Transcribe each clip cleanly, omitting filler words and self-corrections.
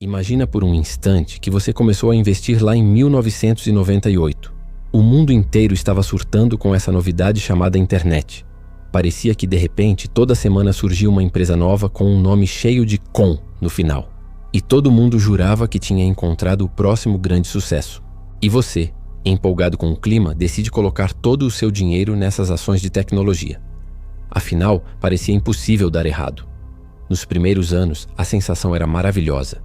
Imagina por um instante que você começou a investir lá em 1998. O mundo inteiro estava surtando com essa novidade chamada internet. Parecia que, de repente, toda semana surgia uma empresa nova com um nome cheio de "com" no final. E todo mundo jurava que tinha encontrado o próximo grande sucesso. E você, empolgado com o clima, decide colocar todo o seu dinheiro nessas ações de tecnologia. Afinal, parecia impossível dar errado. Nos primeiros anos, a sensação era maravilhosa.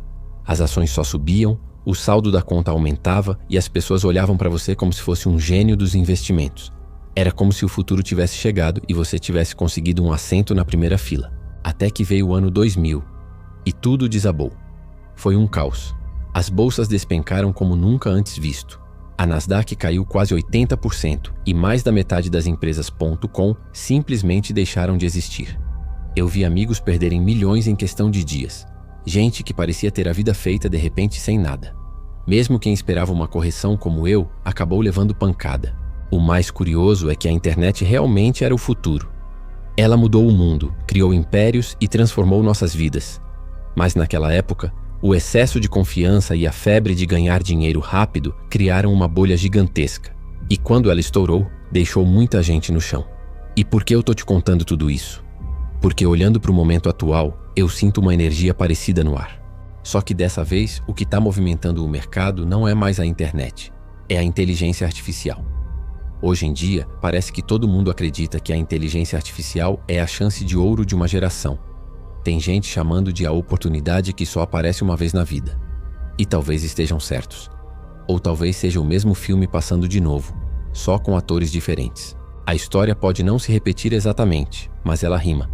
As ações só subiam, o saldo da conta aumentava e as pessoas olhavam para você como se fosse um gênio dos investimentos. Era como se o futuro tivesse chegado e você tivesse conseguido um assento na primeira fila. Até que veio o ano 2000 e tudo desabou. Foi um caos. As bolsas despencaram como nunca antes visto. A Nasdaq caiu quase 80% e mais da metade das empresas .com simplesmente deixaram de existir. Eu vi amigos perderem milhões em questão de dias. Gente que parecia ter a vida feita de repente sem nada. Mesmo quem esperava uma correção como eu, acabou levando pancada. O mais curioso é que a internet realmente era o futuro. Ela mudou o mundo, criou impérios e transformou nossas vidas. Mas naquela época, o excesso de confiança e a febre de ganhar dinheiro rápido criaram uma bolha gigantesca. E quando ela estourou, deixou muita gente no chão. E por que eu tô te contando tudo isso? Porque olhando para o momento atual, eu sinto uma energia parecida no ar. Só que dessa vez, o que está movimentando o mercado não é mais a internet, é a inteligência artificial. Hoje em dia, parece que todo mundo acredita que a inteligência artificial é a chance de ouro de uma geração. Tem gente chamando de a oportunidade que só aparece uma vez na vida. E talvez estejam certos. Ou talvez seja o mesmo filme passando de novo, só com atores diferentes. A história pode não se repetir exatamente, mas ela rima.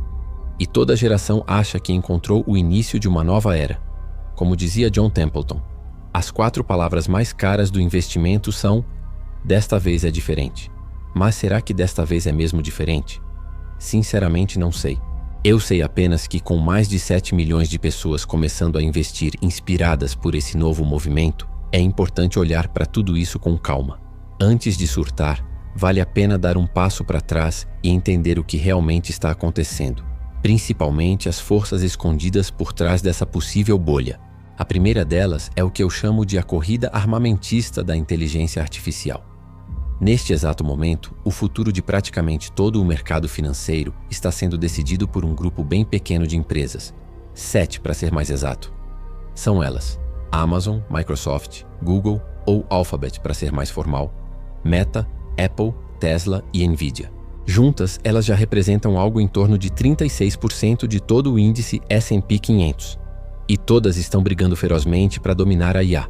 E toda geração acha que encontrou o início de uma nova era. Como dizia John Templeton, as 4 palavras mais caras do investimento são: desta vez é diferente. Mas será que desta vez é mesmo diferente? Sinceramente não sei. Eu sei apenas que com mais de 7 milhões de pessoas começando a investir inspiradas por esse novo movimento, é importante olhar para tudo isso com calma. Antes de surtar, vale a pena dar um passo para trás e entender o que realmente está acontecendo. Principalmente as forças escondidas por trás dessa possível bolha. A primeira delas é o que eu chamo de a corrida armamentista da inteligência artificial. Neste exato momento, o futuro de praticamente todo o mercado financeiro está sendo decidido por um grupo bem pequeno de empresas. 7 para ser mais exato. São elas: Amazon, Microsoft, Google ou Alphabet para ser mais formal, Meta, Apple, Tesla e Nvidia. Juntas, elas já representam algo em torno de 36% de todo o índice S&P 500. E todas estão brigando ferozmente para dominar a IA.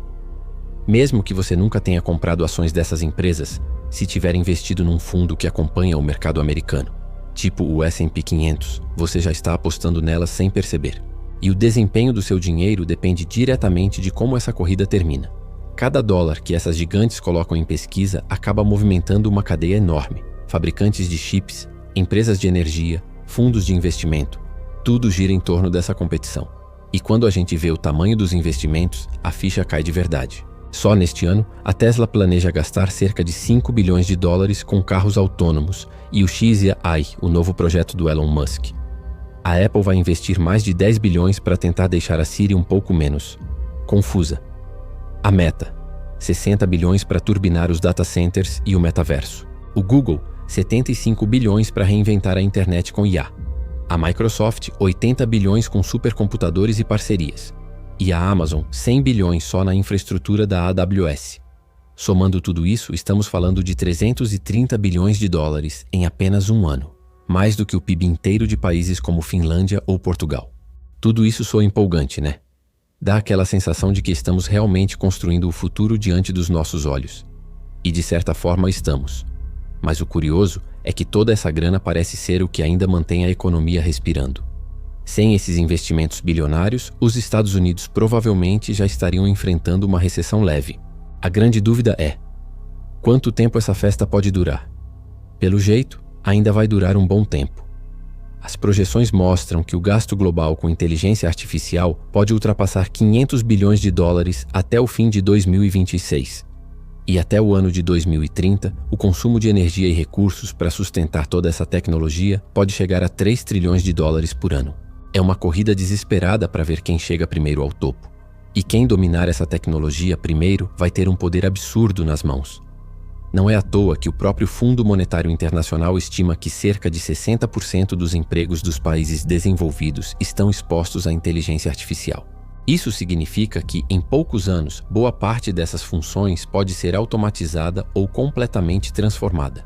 Mesmo que você nunca tenha comprado ações dessas empresas, se tiver investido num fundo que acompanha o mercado americano, tipo o S&P 500, você já está apostando nelas sem perceber. E o desempenho do seu dinheiro depende diretamente de como essa corrida termina. Cada dólar que essas gigantes colocam em pesquisa acaba movimentando uma cadeia enorme. Fabricantes de chips, empresas de energia, fundos de investimento, tudo gira em torno dessa competição. E quando a gente vê o tamanho dos investimentos, a ficha cai de verdade. Só neste ano, a Tesla planeja gastar cerca de 5 bilhões de dólares com carros autônomos e o X-AI, o novo projeto do Elon Musk. A Apple vai investir mais de 10 bilhões para tentar deixar a Siri um pouco menos confusa. A Meta, 60 bilhões para turbinar os data centers e o metaverso. O Google, 75 bilhões para reinventar a internet com IA. A Microsoft, 80 bilhões com supercomputadores e parcerias. E a Amazon, 100 bilhões só na infraestrutura da AWS. Somando tudo isso, estamos falando de 330 bilhões de dólares em apenas um ano. Mais do que o PIB inteiro de países como Finlândia ou Portugal. Tudo isso soa empolgante, né? Dá aquela sensação de que estamos realmente construindo o futuro diante dos nossos olhos. E de certa forma estamos. Mas o curioso é que toda essa grana parece ser o que ainda mantém a economia respirando. Sem esses investimentos bilionários, os Estados Unidos provavelmente já estariam enfrentando uma recessão leve. A grande dúvida é: quanto tempo essa festa pode durar? Pelo jeito, ainda vai durar um bom tempo. As projeções mostram que o gasto global com inteligência artificial pode ultrapassar 500 bilhões de dólares até o fim de 2026. E até o ano de 2030, o consumo de energia e recursos para sustentar toda essa tecnologia pode chegar a 3 trilhões de dólares por ano. É uma corrida desesperada para ver quem chega primeiro ao topo. E quem dominar essa tecnologia primeiro vai ter um poder absurdo nas mãos. Não é à toa que o próprio Fundo Monetário Internacional estima que cerca de 60% dos empregos dos países desenvolvidos estão expostos à inteligência artificial. Isso significa que, em poucos anos, boa parte dessas funções pode ser automatizada ou completamente transformada.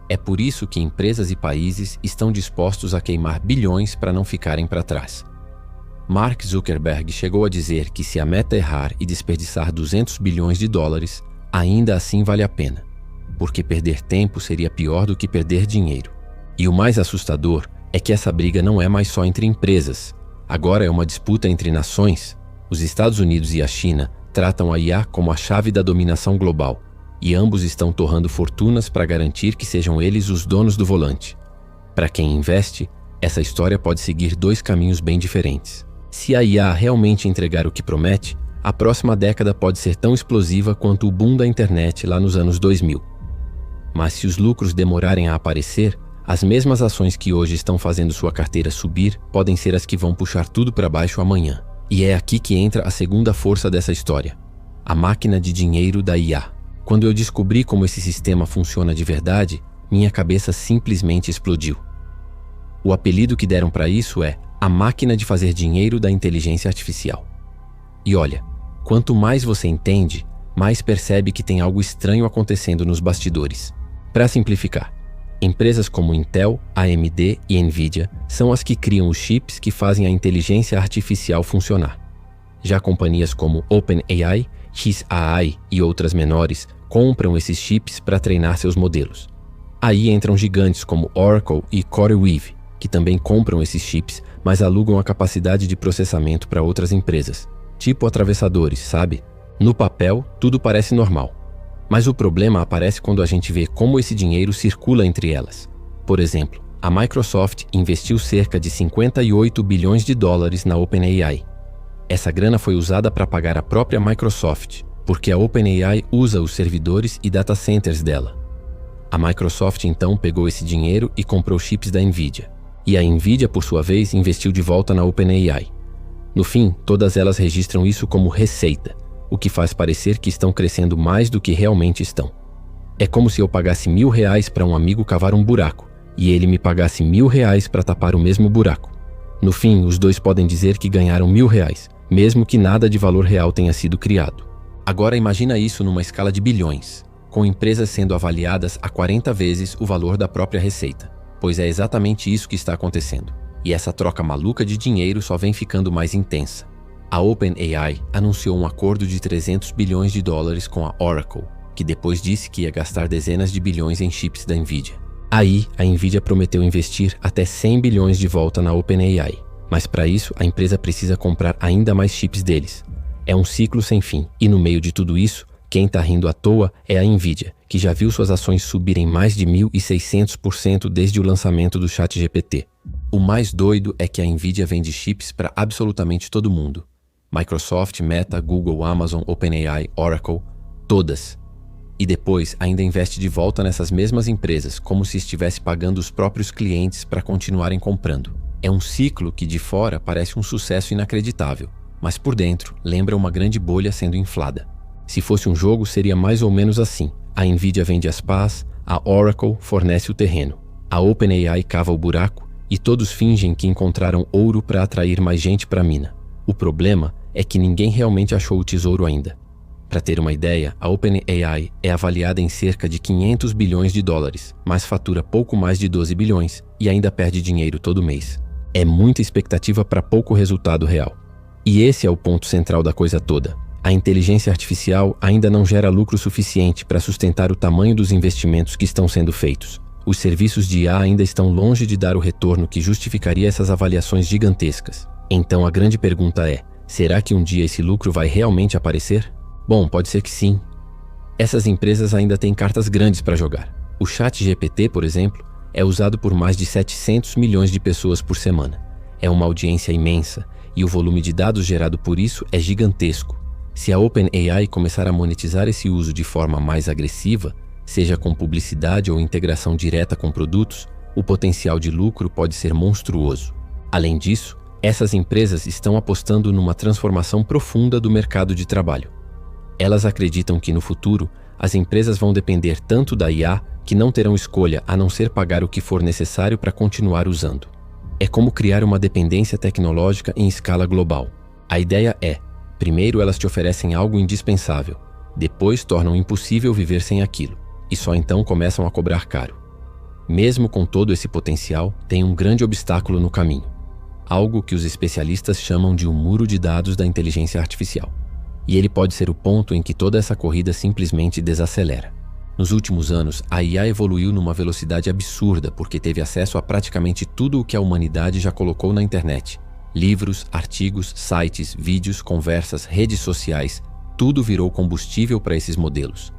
É por isso que empresas e países estão dispostos a queimar bilhões para não ficarem para trás. Mark Zuckerberg chegou a dizer que se a Meta errar e desperdiçar 200 bilhões de dólares, ainda assim vale a pena, porque perder tempo seria pior do que perder dinheiro. E o mais assustador é que essa briga não é mais só entre empresas. Agora é uma disputa entre nações. Os Estados Unidos e a China tratam a IA como a chave da dominação global, e ambos estão torrando fortunas para garantir que sejam eles os donos do volante. Para quem investe, essa história pode seguir dois caminhos bem diferentes. Se a IA realmente entregar o que promete, a próxima década pode ser tão explosiva quanto o boom da internet lá nos anos 2000. Mas se os lucros demorarem a aparecer, as mesmas ações que hoje estão fazendo sua carteira subir podem ser as que vão puxar tudo para baixo amanhã. E é aqui que entra a segunda força dessa história: a máquina de dinheiro da IA. Quando eu descobri como esse sistema funciona de verdade, minha cabeça simplesmente explodiu. O apelido que deram para isso é a máquina de fazer dinheiro da inteligência artificial. E olha, quanto mais você entende, mais percebe que tem algo estranho acontecendo nos bastidores. Para simplificar, empresas como Intel, AMD e Nvidia são as que criam os chips que fazem a inteligência artificial funcionar. Já companhias como OpenAI, XAI e outras menores compram esses chips para treinar seus modelos. Aí entram gigantes como Oracle e CoreWeave, que também compram esses chips, mas alugam a capacidade de processamento para outras empresas, tipo atravessadores, sabe? No papel, tudo parece normal. Mas o problema aparece quando a gente vê como esse dinheiro circula entre elas. Por exemplo, a Microsoft investiu cerca de 58 bilhões de dólares na OpenAI. Essa grana foi usada para pagar a própria Microsoft, porque a OpenAI usa os servidores e data centers dela. A Microsoft então pegou esse dinheiro e comprou chips da Nvidia. E a Nvidia, por sua vez, investiu de volta na OpenAI. No fim, todas elas registram isso como receita, o que faz parecer que estão crescendo mais do que realmente estão. É como se eu pagasse R$1.000 para um amigo cavar um buraco, e ele me pagasse R$1.000 para tapar o mesmo buraco. No fim, os dois podem dizer que ganharam R$1.000, mesmo que nada de valor real tenha sido criado. Agora imagina isso numa escala de bilhões, com empresas sendo avaliadas a 40 vezes o valor da própria receita, pois é exatamente isso que está acontecendo. E essa troca maluca de dinheiro só vem ficando mais intensa. A OpenAI anunciou um acordo de 300 bilhões de dólares com a Oracle, que depois disse que ia gastar dezenas de bilhões em chips da Nvidia. Aí, a Nvidia prometeu investir até 100 bilhões de volta na OpenAI, mas para isso a empresa precisa comprar ainda mais chips deles. É um ciclo sem fim, e no meio de tudo isso, quem está rindo à toa é a Nvidia, que já viu suas ações subirem mais de 1.600% desde o lançamento do ChatGPT. O mais doido é que a Nvidia vende chips para absolutamente todo mundo. Microsoft, Meta, Google, Amazon, OpenAI, Oracle, todas. E depois ainda investe de volta nessas mesmas empresas, como se estivesse pagando os próprios clientes para continuarem comprando. É um ciclo que de fora parece um sucesso inacreditável, mas por dentro lembra uma grande bolha sendo inflada. Se fosse um jogo, seria mais ou menos assim. A Nvidia vende as pás, a Oracle fornece o terreno, a OpenAI cava o buraco e todos fingem que encontraram ouro para atrair mais gente para a mina. O problema é que ninguém realmente achou o tesouro ainda. Para ter uma ideia, a OpenAI é avaliada em cerca de 500 bilhões de dólares, mas fatura pouco mais de 12 bilhões e ainda perde dinheiro todo mês. É muita expectativa para pouco resultado real. E esse é o ponto central da coisa toda. A inteligência artificial ainda não gera lucro suficiente para sustentar o tamanho dos investimentos que estão sendo feitos. Os serviços de IA ainda estão longe de dar o retorno que justificaria essas avaliações gigantescas. Então a grande pergunta é, será que um dia esse lucro vai realmente aparecer? Bom, pode ser que sim. Essas empresas ainda têm cartas grandes para jogar. O ChatGPT, por exemplo, é usado por mais de 700 milhões de pessoas por semana. É uma audiência imensa e o volume de dados gerado por isso é gigantesco. Se a OpenAI começar a monetizar esse uso de forma mais agressiva, seja com publicidade ou integração direta com produtos, o potencial de lucro pode ser monstruoso. Além disso, Essas empresas estão apostando numa transformação profunda do mercado de trabalho. Elas acreditam que no futuro, as empresas vão depender tanto da IA que não terão escolha a não ser pagar o que for necessário para continuar usando. É como criar uma dependência tecnológica em escala global. A ideia é, primeiro elas te oferecem algo indispensável, depois tornam impossível viver sem aquilo, e só então começam a cobrar caro. Mesmo com todo esse potencial, tem um grande obstáculo no caminho. Algo que os especialistas chamam de um muro de dados da inteligência artificial. E ele pode ser o ponto em que toda essa corrida simplesmente desacelera. Nos últimos anos, a IA evoluiu numa velocidade absurda porque teve acesso a praticamente tudo o que a humanidade já colocou na internet. Livros, artigos, sites, vídeos, conversas, redes sociais, tudo virou combustível para esses modelos.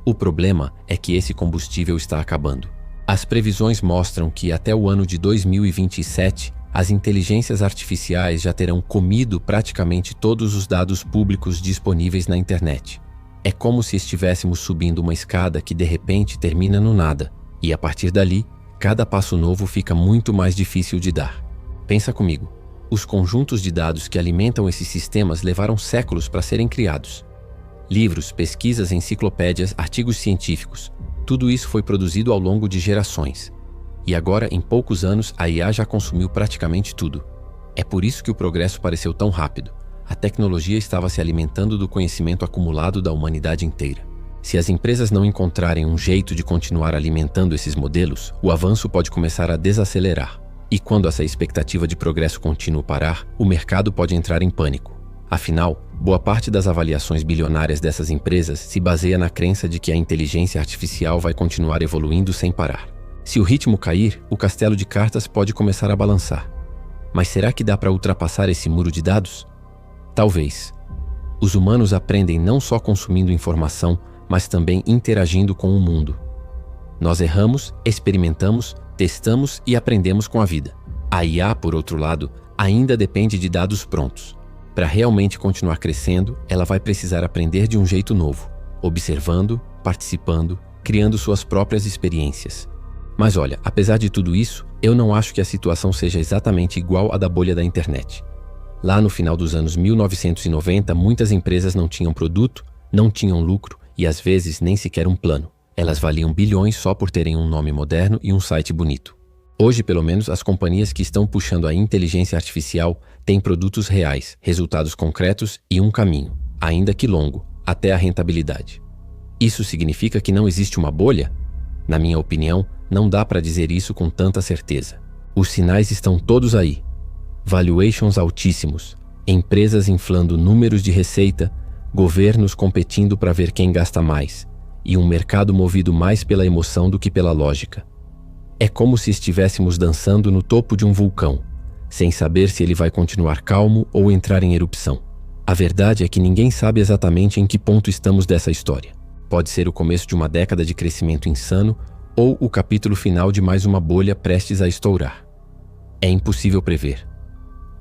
O problema é que esse combustível está acabando. As previsões mostram que até o ano de 2027, as inteligências artificiais já terão comido praticamente todos os dados públicos disponíveis na internet. É como se estivéssemos subindo uma escada que de repente termina no nada, e a partir dali, cada passo novo fica muito mais difícil de dar. Pensa comigo, os conjuntos de dados que alimentam esses sistemas levaram séculos para serem criados. Livros, pesquisas, enciclopédias, artigos científicos, tudo isso foi produzido ao longo de gerações. E agora, em poucos anos, a IA já consumiu praticamente tudo. É por isso que o progresso pareceu tão rápido. A tecnologia estava se alimentando do conhecimento acumulado da humanidade inteira. Se as empresas não encontrarem um jeito de continuar alimentando esses modelos, o avanço pode começar a desacelerar. E quando essa expectativa de progresso contínuo parar, o mercado pode entrar em pânico. Afinal, boa parte das avaliações bilionárias dessas empresas se baseia na crença de que a inteligência artificial vai continuar evoluindo sem parar. Se o ritmo cair, o castelo de cartas pode começar a balançar. Mas será que dá para ultrapassar esse muro de dados? Talvez. Os humanos aprendem não só consumindo informação, mas também interagindo com o mundo. Nós erramos, experimentamos, testamos e aprendemos com a vida. A IA, por outro lado, ainda depende de dados prontos. Para realmente continuar crescendo, ela vai precisar aprender de um jeito novo, observando, participando, criando suas próprias experiências. Mas olha, apesar de tudo isso, eu não acho que a situação seja exatamente igual à da bolha da internet. Lá no final dos anos 1990, muitas empresas não tinham produto, não tinham lucro e às vezes nem sequer um plano. Elas valiam bilhões só por terem um nome moderno e um site bonito. Hoje, pelo menos, as companhias que estão puxando a inteligência artificial têm produtos reais, resultados concretos e um caminho, ainda que longo, até a rentabilidade. Isso significa que não existe uma bolha? Na minha opinião, não dá para dizer isso com tanta certeza. Os sinais estão todos aí. Valuations altíssimos, empresas inflando números de receita, governos competindo para ver quem gasta mais, e um mercado movido mais pela emoção do que pela lógica. É como se estivéssemos dançando no topo de um vulcão, sem saber se ele vai continuar calmo ou entrar em erupção. A verdade é que ninguém sabe exatamente em que ponto estamos dessa história. Pode ser o começo de uma década de crescimento insano ou o capítulo final de mais uma bolha prestes a estourar. É impossível prever.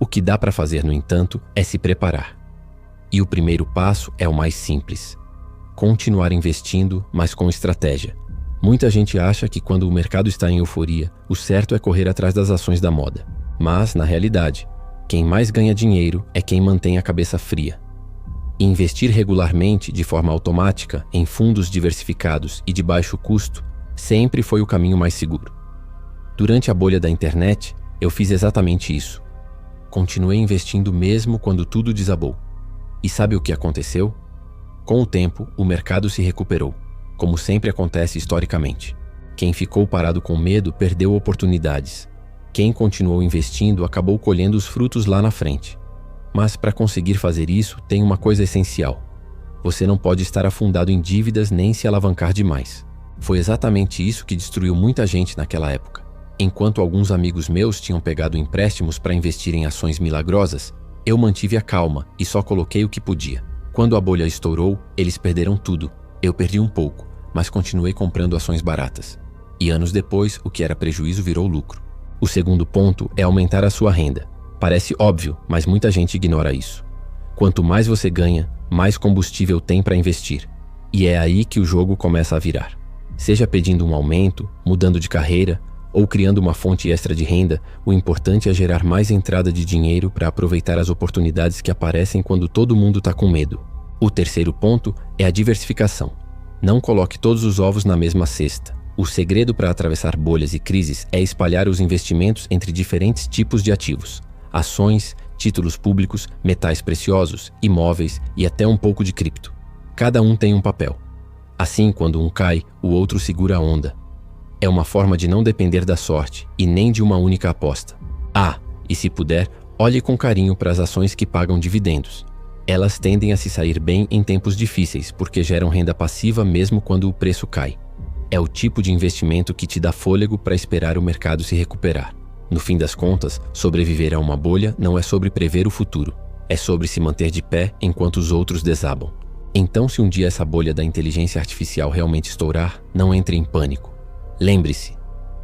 O que dá para fazer, no entanto, é se preparar. E o primeiro passo é o mais simples. Continuar investindo, mas com estratégia. Muita gente acha que quando o mercado está em euforia, o certo é correr atrás das ações da moda. Mas, na realidade, quem mais ganha dinheiro é quem mantém a cabeça fria. E investir regularmente, de forma automática, em fundos diversificados e de baixo custo, sempre foi o caminho mais seguro. Durante a bolha da internet, eu fiz exatamente isso. Continuei investindo mesmo quando tudo desabou. E sabe o que aconteceu? Com o tempo, o mercado se recuperou, como sempre acontece historicamente. Quem ficou parado com medo perdeu oportunidades. Quem continuou investindo acabou colhendo os frutos lá na frente. Mas para conseguir fazer isso, tem uma coisa essencial. Você não pode estar afundado em dívidas nem se alavancar demais. Foi exatamente isso que destruiu muita gente naquela época. Enquanto alguns amigos meus tinham pegado empréstimos para investir em ações milagrosas, eu mantive a calma e só coloquei o que podia. Quando a bolha estourou, eles perderam tudo. Eu perdi um pouco, mas continuei comprando ações baratas. E anos depois, o que era prejuízo virou lucro. O segundo ponto é aumentar a sua renda. Parece óbvio, mas muita gente ignora isso. Quanto mais você ganha, mais combustível tem para investir. E é aí que o jogo começa a virar. Seja pedindo um aumento, mudando de carreira, ou criando uma fonte extra de renda, o importante é gerar mais entrada de dinheiro para aproveitar as oportunidades que aparecem quando todo mundo está com medo. O terceiro ponto é a diversificação. Não coloque todos os ovos na mesma cesta. O segredo para atravessar bolhas e crises é espalhar os investimentos entre diferentes tipos de ativos: ações, títulos públicos, metais preciosos, imóveis e até um pouco de cripto. Cada um tem um papel. Assim, quando um cai, o outro segura a onda. É uma forma de não depender da sorte e nem de uma única aposta. E se puder, olhe com carinho para as ações que pagam dividendos. Elas tendem a se sair bem em tempos difíceis porque geram renda passiva mesmo quando o preço cai. É o tipo de investimento que te dá fôlego para esperar o mercado se recuperar. No fim das contas, sobreviver a uma bolha não é sobre prever o futuro, é sobre se manter de pé enquanto os outros desabam. Então, se um dia essa bolha da inteligência artificial realmente estourar, não entre em pânico. Lembre-se,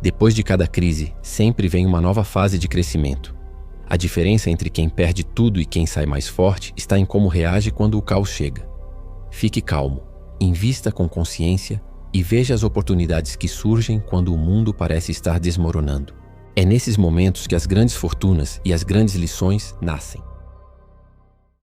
depois de cada crise, sempre vem uma nova fase de crescimento. A diferença entre quem perde tudo e quem sai mais forte está em como reage quando o caos chega. Fique calmo, invista com consciência e veja as oportunidades que surgem quando o mundo parece estar desmoronando. É nesses momentos que as grandes fortunas e as grandes lições nascem.